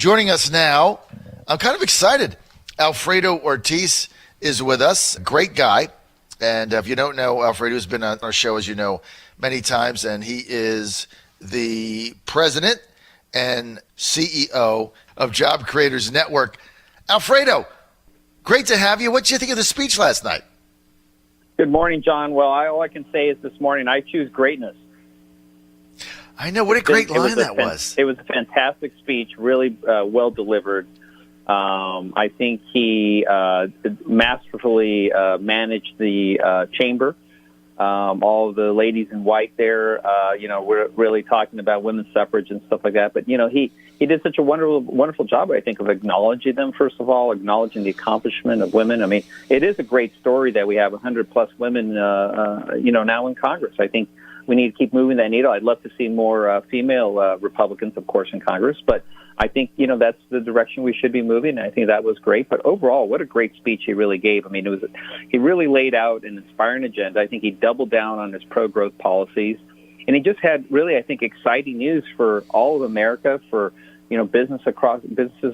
Joining us now, I'm kind of excited. Alfredo Ortiz is with us. Great guy. And if you don't know, Alfredo has been on our show, as you know, many times, and he is the president and CEO of Job Creators Network. Alfredo, great to have you. What did you think of the speech last night? Good morning, John. Well, all I can say is this morning, I choose greatness. I know. What a great line that was. It was a fantastic speech, really well delivered. I think he masterfully managed the chamber. All of the ladies in white there, we're really talking about women's suffrage and stuff like that. But, he did such a wonderful job, I think, of acknowledging them, first of all, acknowledging the accomplishment of women. I mean, it is a great story that we have 100-plus women, now in Congress. I think we need to keep moving that needle. I'd love to see more female Republicans, of course, in Congress. But I think, that's the direction we should be moving. I think that was great. But overall, what a great speech he really gave. I mean, he really laid out an inspiring agenda. I think he doubled down on his pro-growth policies. And he just had really, I think, exciting news for all of America, for businesses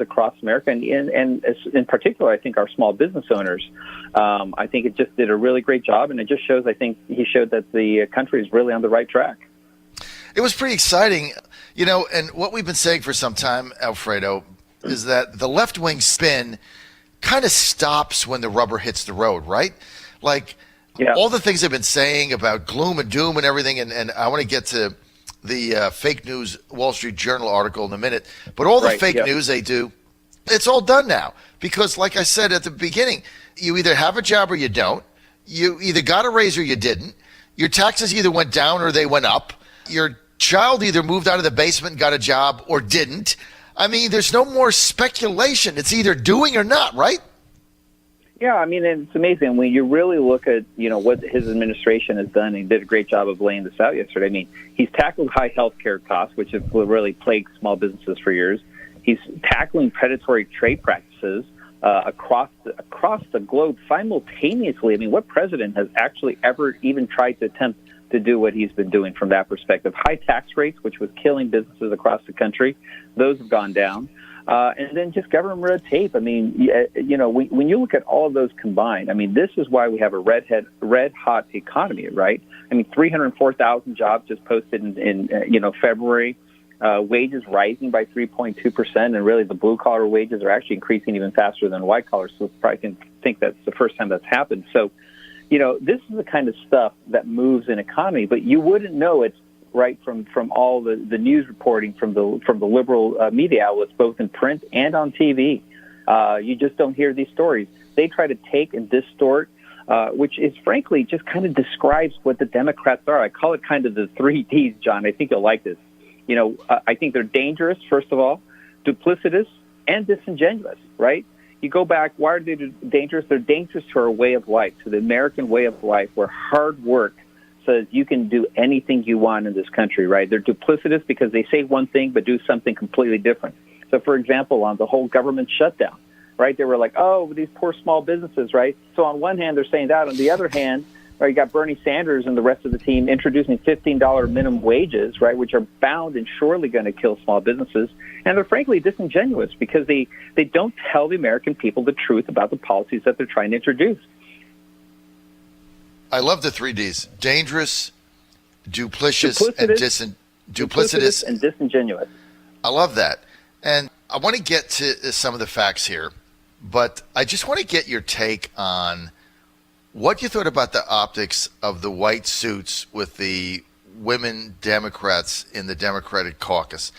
across America, and in particular, I think our small business owners. I think it just did a really great job, and it just shows. I think he showed that the country is really on the right track. It was pretty exciting, and what we've been saying for some time, Alfredo, is that the left-wing spin kind of stops when the rubber hits the road, right? Like all the things they've been saying about gloom and doom and everything, and I want to get to the fake news Wall Street Journal article in a minute, but all the fake news they do, it's all done now. Because like I said at the beginning, you either have a job or you don't. You either got a raise or you didn't. Your taxes either went down or they went up. Your child either moved out of the basement and got a job or didn't. I mean, there's no more speculation. It's either doing or not, right? Yeah, I mean, it's amazing. When you really look at, what his administration has done, he did a great job of laying this out yesterday. I mean, he's tackled high health care costs, which have really plagued small businesses for years. He's tackling predatory trade practices across the globe simultaneously. I mean, what president has actually ever even tried to attempt to do what he's been doing from that perspective? High tax rates, which was killing businesses across the country, those have gone down. And then just government red tape. I mean, when you look at all of those combined, I mean, this is why we have a red-hot economy, right? I mean, 304,000 jobs just posted in February. Wages rising by 3.2%, and really the blue-collar wages are actually increasing even faster than white-collar. So probably can think that's the first time that's happened. So, this is the kind of stuff that moves an economy, but you wouldn't know it's right from all the news reporting from the liberal media outlets, both in print and on TV. You just don't hear these stories. They try to take and distort, which is frankly just kind of describes what the Democrats are. I call it kind of the 3 Ds, John. I think you'll like this. I think they're dangerous, first of all, duplicitous, and disingenuous, right? You go back, why are they dangerous? They're dangerous to our way of life, to the American way of life, where hard work says you can do anything you want in this country, right? They're duplicitous because they say one thing but do something completely different. So, for example, on the whole government shutdown, right, they were like, oh, these poor small businesses, right? So on one hand, they're saying that. On the other hand, right, you got Bernie Sanders and the rest of the team introducing $15 minimum wages, right, which are bound and surely going to kill small businesses. And they're frankly disingenuous because they don't tell the American people the truth about the policies that they're trying to introduce. I love the 3 Ds: dangerous, duplicitous, and disingenuous. I love that. And I want to get to some of the facts here, but I just want to get your take on what you thought about the optics of the white suits with the women Democrats in the Democratic caucus.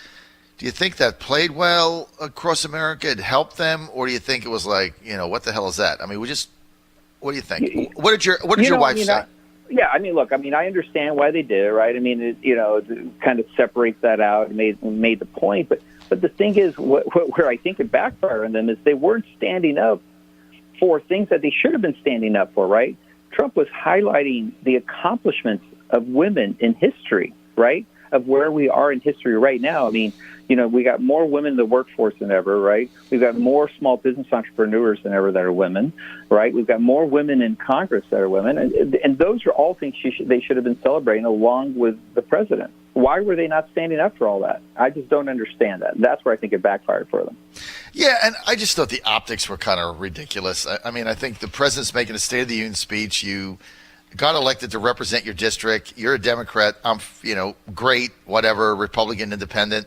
Do you think that played well across America? It helped them? Or do you think it was like, what the hell is that? I mean, what do you think? What did your wife say? Yeah, I mean, look, I understand why they did it, right? I mean, it kind of separates that out and made the point. But the thing is, where I think it backfired on them is they weren't standing up for things that they should have been standing up for, right? Trump was highlighting the accomplishments of women in history, right? of where we are in history right now. I mean, we got more women in the workforce than ever, right? We've got more small business entrepreneurs than ever that are women, right? We've got more women in Congress that are women. And those are all things they should have been celebrating along with the president. Why were they not standing up for all that? I just don't understand that. That's where I think it backfired for them. Yeah, and I just thought the optics were kind of ridiculous. I mean, I think the president's making a State of the Union speech. You got elected to represent your district. You're a Democrat. I'm, great, whatever, Republican, independent.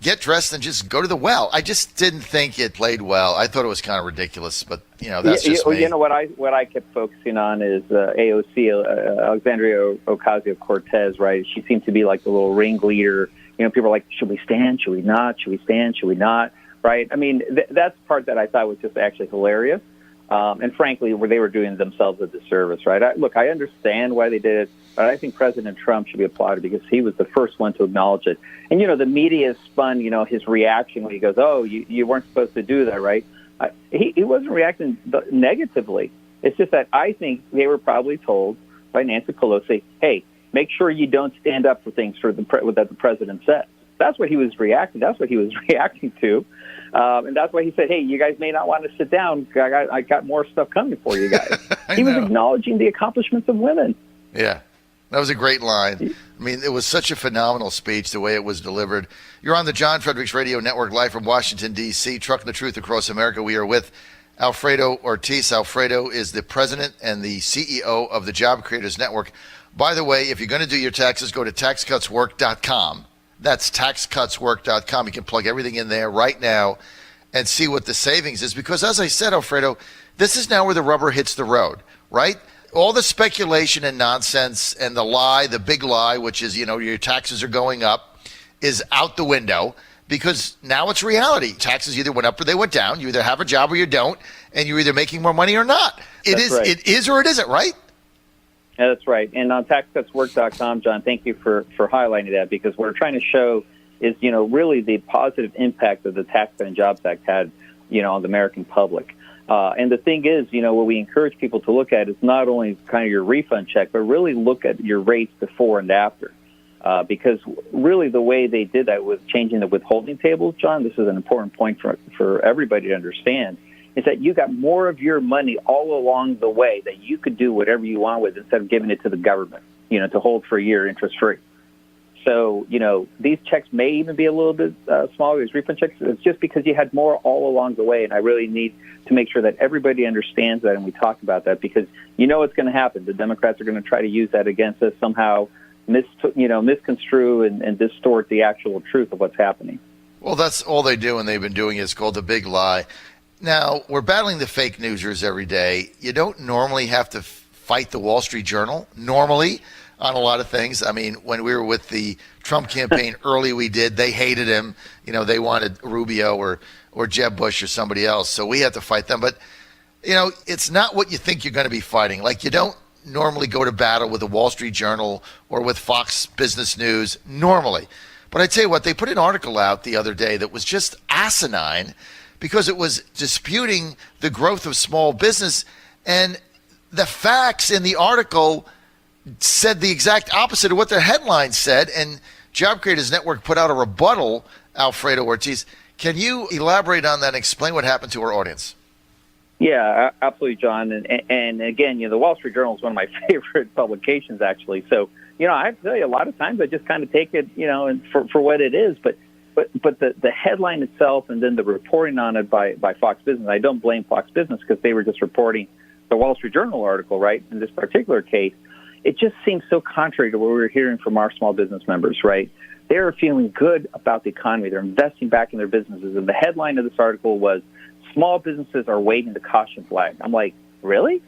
Get dressed and just go to the well. I just didn't think it played well. I thought it was kind of ridiculous, but that's just me. What I kept focusing on is AOC, Alexandria Ocasio-Cortez, right? She seemed to be like the little ringleader. People are like, should we stand? Should we not? Should we stand? Should we not? Right? I mean, that's the part that I thought was just actually hilarious. And frankly, where they were doing themselves a disservice, right? I understand why they did it, but I think President Trump should be applauded because he was the first one to acknowledge it. And, the media spun, his reaction when he goes, oh, you weren't supposed to do that, right? He wasn't reacting negatively. It's just that I think they were probably told by Nancy Pelosi, hey, make sure you don't stand up for things that the president says. That's what he was reacting. That's what he was reacting to. And that's why he said, hey, you guys may not want to sit down. I got more stuff coming for you guys. He was acknowledging the accomplishments of women. Yeah, that was a great line. I mean, it was such a phenomenal speech, the way it was delivered. You're on the John Fredericks Radio Network live from Washington, D.C., trucking the truth across America. We are with Alfredo Ortiz. Alfredo is the president and the CEO of the Job Creators Network. By the way, if you're going to do your taxes, go to taxcutswork.com. That's taxcutswork.com. You can plug everything in there right now and see what the savings is. Because as I said, Alfredo, this is now where the rubber hits the road, right? All the speculation and nonsense and the lie, the big lie, which is, your taxes are going up, is out the window because now it's reality. Taxes either went up or they went down. You either have a job or you don't, and you're either making more money or not. It is or it isn't, right? Yeah, that's right. And on taxcutswork.com, John, thank you for highlighting that because what we're trying to show is, really the positive impact that the Tax Cut and Jobs Act had, on the American public. And the thing is, what we encourage people to look at is not only kind of your refund check, but really look at your rates before and after. Because really the way they did that was changing the withholding tables, John. This is an important point for everybody to understand. Is that you got more of your money all along the way that you could do whatever you want with instead of giving it to the government, to hold for a year interest-free. So, these checks may even be a little bit smaller, these refund checks. It's just because you had more all along the way, and I really need to make sure that everybody understands that, and we talk about that because what's going to happen. The Democrats are going to try to use that against us somehow, misconstrue and distort the actual truth of what's happening. Well, that's all they do, and they've been doing it. It's called the big lie. Now, we're battling the fake newsers every day. You don't normally have to fight the Wall Street Journal, normally, on a lot of things. I mean, when we were with the Trump campaign early, we did. They hated him. They wanted Rubio or Jeb Bush or somebody else. So we had to fight them. But, it's not what you think you're going to be fighting. Like, you don't normally go to battle with the Wall Street Journal or with Fox Business News normally. But I tell you what, they put an article out the other day that was just asinine because it was disputing the growth of small business. And the facts in the article said the exact opposite of what their headline said. And Job Creators Network put out a rebuttal, Alfredo Ortiz. Can you elaborate on that and explain what happened to our audience? Yeah, absolutely, John. And again, the Wall Street Journal is one of my favorite publications, actually. So, I have to tell you, a lot of times I just kind of take it, for what it is. But the headline itself and then the reporting on it by Fox Business, I don't blame Fox Business because they were just reporting the Wall Street Journal article, right? In this particular case, it just seems so contrary to what we were hearing from our small business members, right? They're feeling good about the economy. They're investing back in their businesses. And the headline of this article was, small businesses are waving the caution flag. I'm like, really?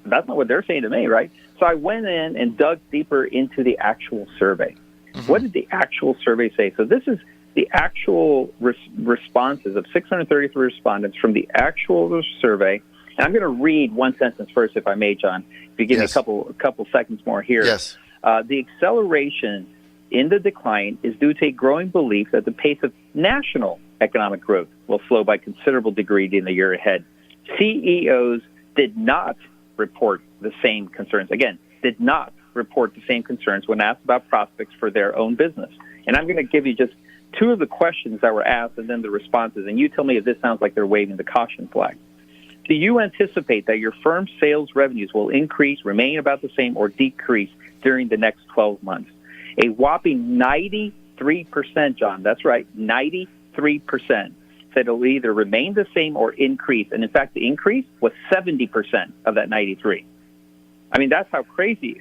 That's not what they're saying to me, right? So I went in and dug deeper into the actual survey. Mm-hmm. What did the actual survey say? So this is the actual responses of 633 respondents from the actual survey. And I'm going to read one sentence first, if I may, John. If you give me a couple seconds more here. Yes. The acceleration in the decline is due to a growing belief that the pace of national economic growth will slow by considerable degree in the year ahead. CEOs did not report the same concerns. Again, did not report the same concerns when asked about prospects for their own business. And I'm going to give you just two of the questions that were asked and then the responses, and you tell me if this sounds like they're waving the caution flag. Do you anticipate that your firm's sales revenues will increase, remain about the same, or decrease during the next 12 months? A whopping 93%, John, that's right, 93% said it'll either remain the same or increase. And in fact, the increase was 70% of that 93. I mean, that's how crazy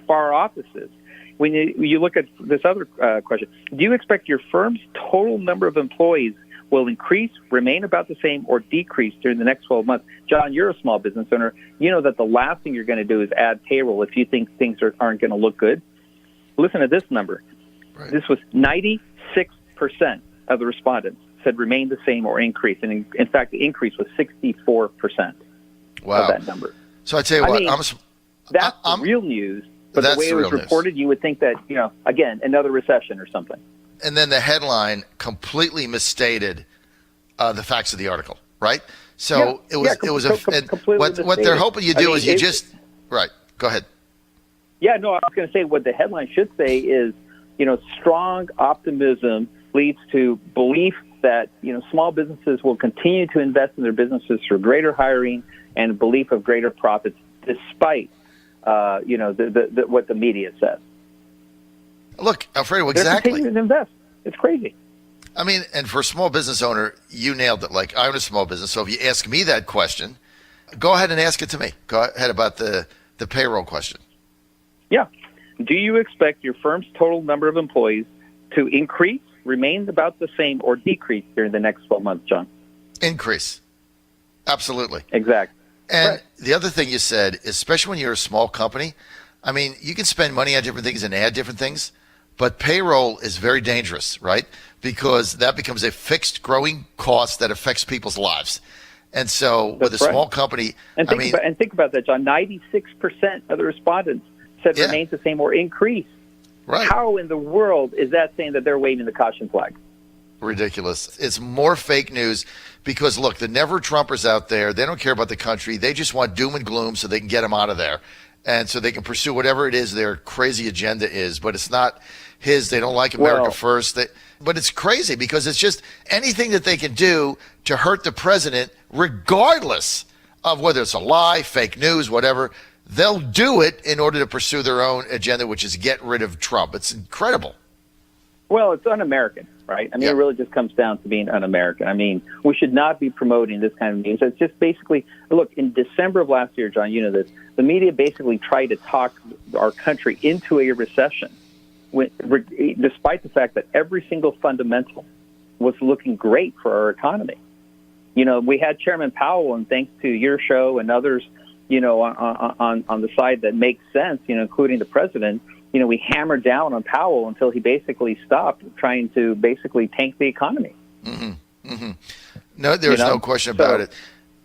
far off this is. When you look at this other question, do you expect your firm's total number of employees will increase, remain about the same, or decrease during the next 12 months? John, you're a small business owner. You know that the last thing you're going to do is add payroll if you think things aren't going to look good. Listen to this number. Right. This was 96% of the respondents said remain the same or increase. And in fact, the increase was 64% of that number. So I tell you what, that's the real news. But the way it was reported, you would think that, again, another recession or something. And then the headline completely misstated the facts of the article, right? So what they're hoping you do is right. Go ahead. Yeah, no, I was going to say what the headline should say is, strong optimism leads to belief that, small businesses will continue to invest in their businesses through greater hiring and belief of greater profits, despite what the media says. Look, Alfredo, exactly. They're continuing to invest. It's crazy. I mean, and for a small business owner, you nailed it. Like, I'm a small business, so if you ask me that question, go ahead and ask it to me. Go ahead about the payroll question. Yeah. Do you expect your firm's total number of employees to increase, remain about the same, or decrease during the next 12 months, John? Increase. Absolutely. Exactly. And the other thing you said, especially when you're a small company, I mean, you can spend money on different things and add different things, but payroll is very dangerous, right? Because that becomes a fixed growing cost that affects people's lives. And so with a small company, and think about that, John, 96% of the respondents said remains the same or increase. Right. How in the world is that saying that they're waving the caution flag? Ridiculous. It's more fake news because, look, the never-Trumpers out there, they don't care about the country. They just want doom and gloom so they can get them out of there. And so they can pursue whatever it is their crazy agenda is. But it's not his. They don't like America first. But it's crazy because it's just anything that they can do to hurt the president, regardless of whether it's a lie, fake news, whatever. They'll do it in order to pursue their own agenda, which is get rid of Trump. It's incredible. Well, it's un-American, right? I mean, It really just comes down to being un-American. I mean, we should not be promoting this kind of news. It's just basically, look, in December of last year, John, you know this, the media basically tried to talk our country into a recession, despite the fact that every single fundamental was looking great for our economy. We had Chairman Powell, and thanks to your show and others, on the side that makes sense, including the president, we hammered down on Powell until he basically stopped trying to basically tank the economy. Mm-hmm. Mm-hmm. No, there's no question about it.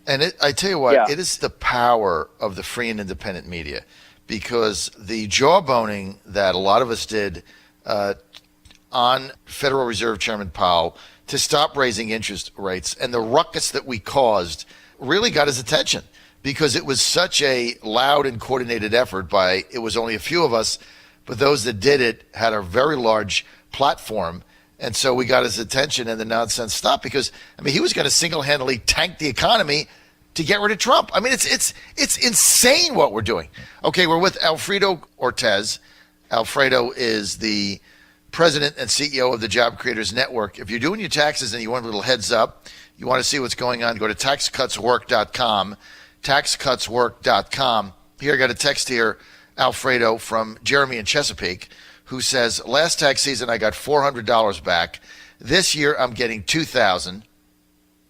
And I tell you what, it is the power of the free and independent media, because the jawboning that a lot of us did on Federal Reserve Chairman Powell to stop raising interest rates and the ruckus that we caused really got his attention, because it was such a loud and coordinated effort it was only a few of us, but those that did it had a very large platform. And so we got his attention, and the nonsense stopped, because, he was going to single-handedly tank the economy to get rid of Trump. It's insane what we're doing. Okay, we're with Alfredo Ortiz. Alfredo is the president and CEO of the Job Creators Network. If you're doing your taxes and you want a little heads up, you want to see what's going on, go to taxcutswork.com, taxcutswork.com. Here, I got a text here, Alfredo, from Jeremy in Chesapeake, who says, last tax season I got $400 back. This year I'm getting $2,000.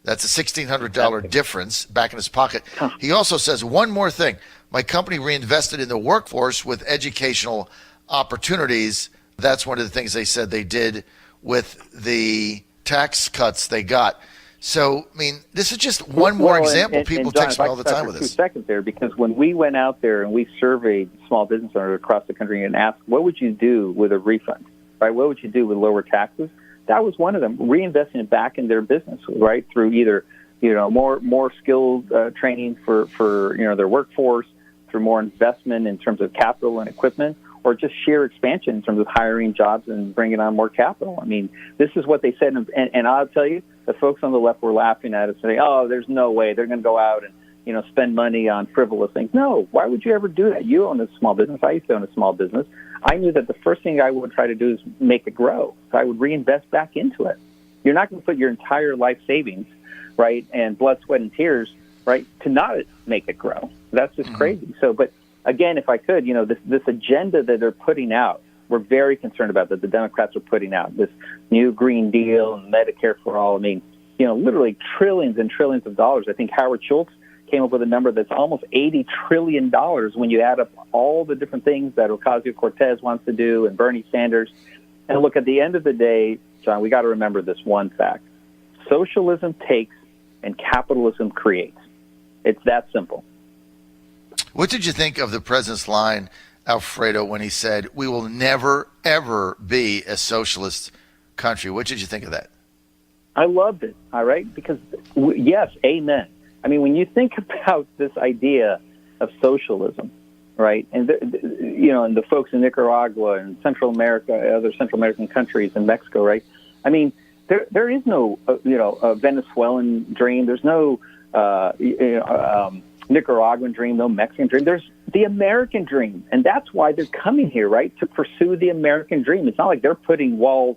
That's a $1,600 difference back in his pocket. He also says, one more thing. My company reinvested in the workforce with educational opportunities. That's one of the things they said they did with the tax cuts they got. So, this is just one more example. People John, text me all the time with this. 2 seconds there, because when we went out there and we surveyed small business owners across the country and asked, what would you do with a refund, right? What would you do with lower taxes? That was one of them, reinvesting it back in their business, right? Through either, more skilled training for their workforce, through more investment in terms of capital and equipment, or just sheer expansion in terms of hiring jobs and bringing on more capital. I mean, this is what they said, and I'll tell you, the folks on the left were laughing at us, saying, "Oh, there's no way they're going to go out and spend money on frivolous things." No, why would you ever do that? You own a small business. I used to own a small business. I knew that the first thing I would try to do is make it grow. So I would reinvest back into it. You're not going to put your entire life savings, right, and blood, sweat, and tears, right, to not make it grow. That's just crazy. So, but again, if I could, this agenda that they're putting out, we're very concerned about that the Democrats are putting out, this new Green Deal and Medicare for all. I mean, literally trillions and trillions of dollars. I think Howard Schultz came up with a number that's almost $80 trillion when you add up all the different things that Ocasio-Cortez wants to do and Bernie Sanders. And look, at the end of the day, John, we got to remember this one fact. Socialism takes and capitalism creates. It's that simple. What did you think of the president's line, Alfredo, when he said, "We will never, ever be a socialist country"? What did you think of that? I loved it, all right? Because, yes, amen. I mean, when you think about this idea of socialism, right, and and the folks in Nicaragua and Central America, other Central American countries, and Mexico, right? I mean, there is no a Venezuelan dream. There's no Nicaraguan dream, no Mexican dream. There's the American dream, and that's why they're coming here, right, to pursue the American dream. It's not like they're putting walls,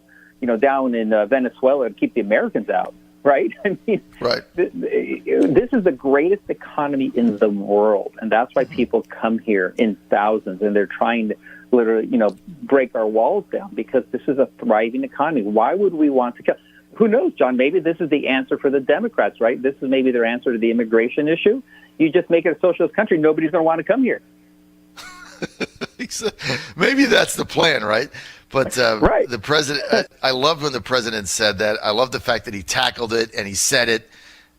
down in Venezuela to keep the Americans out. Right? I mean, right. This is the greatest economy in the world, and that's why people come here in thousands, and they're trying to literally, break our walls down because this is a thriving economy. Why would we want to come? Who knows, John? Maybe this is the answer for the Democrats, right? This is maybe their answer to the immigration issue. You just make it a socialist country. Nobody's going to want to come here. Maybe that's the plan, right? But right. The president, I loved when the president said that. I love the fact that he tackled it and he said it.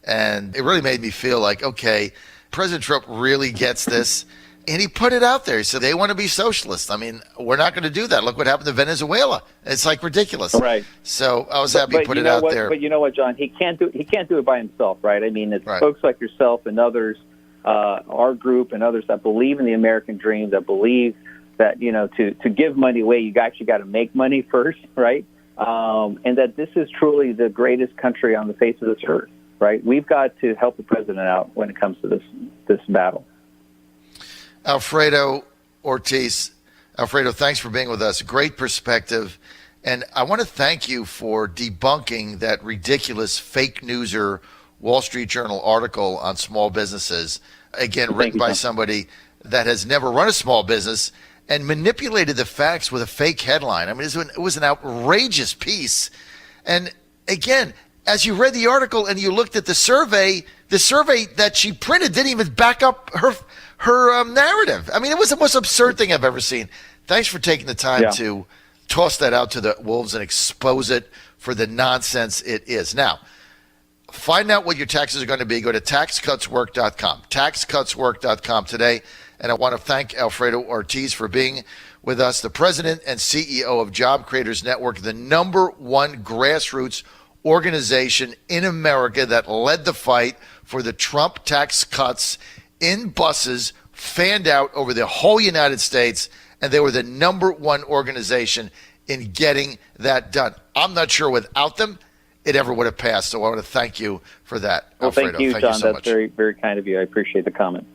And it really made me feel like, okay, President Trump really gets this. And he put it out there. He said, they want to be socialists. I mean, we're not going to do that. Look what happened to Venezuela. It's like ridiculous. Right. So I was happy to put it out there. But you know what, John? He can't do it by himself, right? I mean, it's folks like yourself and others, our group and others that believe in the American dream, that believe that, to give money away, you actually got to make money first, right? And that this is truly the greatest country on the face of this earth, right? We've got to help the president out when it comes to this battle. Alfredo Ortiz. Alfredo, thanks for being with us. Great perspective. And I want to thank you for debunking that ridiculous fake newser Wall Street Journal article on small businesses, again, written by somebody that has never run a small business and manipulated the facts with a fake headline. I mean, it was an outrageous piece. And again, as you read the article and you looked at the survey that she printed didn't even back up her narrative. I mean, it was the most absurd thing I've ever seen. Thanks for taking the time to toss that out to the wolves and expose it for the nonsense it is. Now, find out what your taxes are going to be. Go to taxcutswork.com. Taxcutswork.com today. And I want to thank Alfredo Ortiz for being with us, the president and CEO of Job Creators Network, the #1 grassroots organization in America that led the fight for the Trump tax cuts in buses, fanned out over the whole United States, and they were the #1 organization in getting that done. I'm not sure without them it ever would have passed, so I want to thank you for that, Well, Alfredo. thank you, John. So That's much. very, very kind of you. I appreciate the comment.